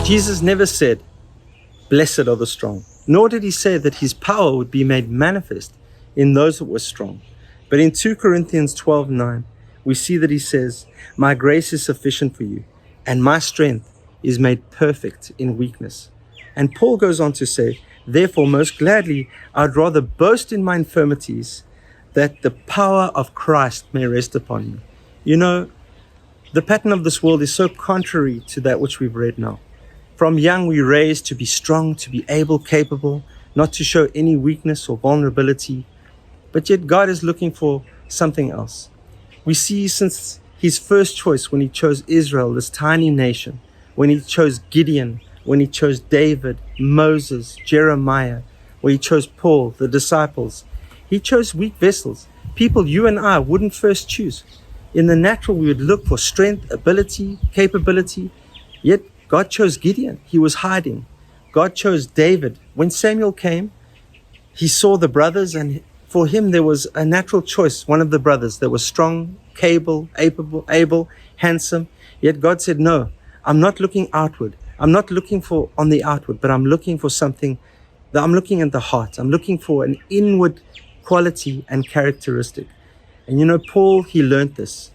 Jesus never said, "Blessed are the strong," nor did he say that his power would be made manifest in those that were strong. But in 2 Corinthians 12:9, we see that he says, "My grace is sufficient for you, and my strength is made perfect in weakness." And Paul goes on to say, "Therefore, most gladly, I'd rather boast in my infirmities, that the power of Christ may rest upon me." You know, the pattern of this world is so contrary to that which we've read now. From young, we're raised to be strong, to be able, capable, not to show any weakness or vulnerability. But yet God is looking for something else. We see since his first choice, when he chose Israel, this tiny nation, when he chose Gideon, when he chose David, Moses, Jeremiah, when he chose Paul, the disciples, he chose weak vessels, people you and I wouldn't first choose. In the natural, we would look for strength, ability, capability, yet God chose Gideon. He was hiding. God chose David. When Samuel came, he saw the brothers, and for him there was a natural choice. One of the brothers that was strong, able, handsome. Yet God said, "No, I'm not looking outward. I'm not looking for on the outward, but I'm looking for something that I'm looking at the heart. I'm looking for an inward quality and characteristic." And you know, Paul, he learned this.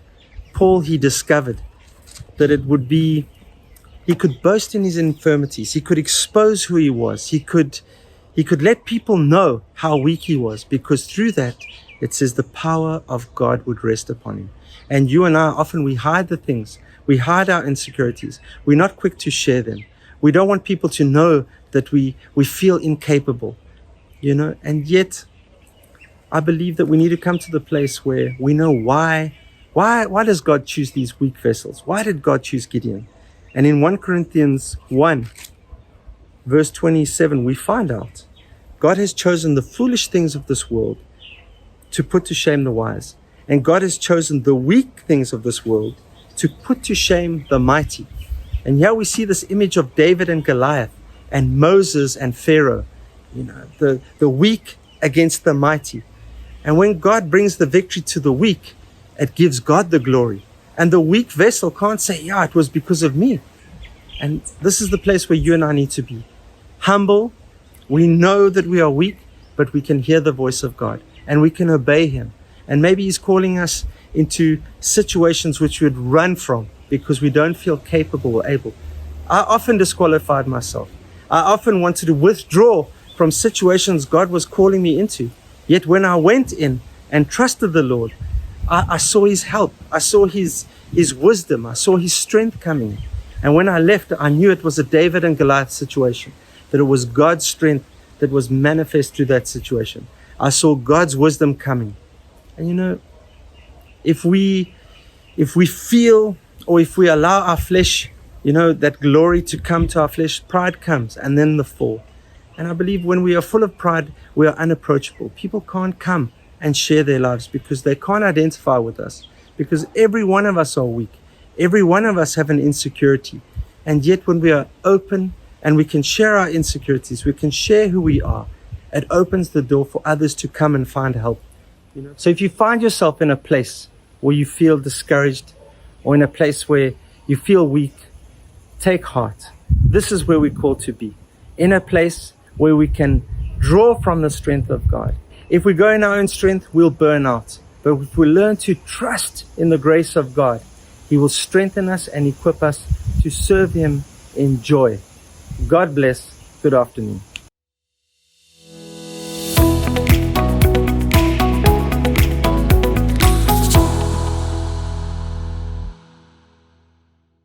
Paul, he discovered that it would be, he could boast in his infirmities. He could expose who he was. He could let people know how weak he was, because through that, it says the power of God would rest upon him. And you and I, often we hide the things. We hide our insecurities. We're not quick to share them. We don't want people to know that we feel incapable, you know. And yet, I believe that we need to come to the place where we know why does God choose these weak vessels? Why did God choose Gideon? And in 1 Corinthians 1, verse 27, we find out God has chosen the foolish things of this world to put to shame the wise. And God has chosen the weak things of this world to put to shame the mighty. And here we see this image of David and Goliath and Moses and Pharaoh, you know, the weak against the mighty. And when God brings the victory to the weak, it gives God the glory. And the weak vessel can't say, "Yeah, it was because of me." And this is the place where you and I need to be. Humble. We know that we are weak, but we can hear the voice of God and we can obey him. And maybe he's calling us into situations which we would run from because we don't feel capable or able. I often disqualified myself. I often wanted to withdraw from situations God was calling me into. Yet when I went in and trusted the Lord, I saw his help. I saw his wisdom. I saw his strength coming. And when I left, I knew it was a David and Goliath situation, that it was God's strength that was manifest through that situation. I saw God's wisdom coming. And you know, if we feel, or if we allow our flesh, you know, that glory to come to our flesh, pride comes and then the fall. And I believe when we are full of pride, we are unapproachable. People can't come and share their lives because they can't identify with us, because every one of us are weak. Every one of us have an insecurity. And yet when we are open and we can share our insecurities, we can share who we are, it opens the door for others to come and find help. You know? So if you find yourself in a place where you feel discouraged, or in a place where you feel weak, take heart. This is where we're called to be. In a place where we can draw from the strength of God. If we go in our own strength, we'll burn out. But if we learn to trust in the grace of God, he will strengthen us and equip us to serve him in joy. God bless. Good afternoon.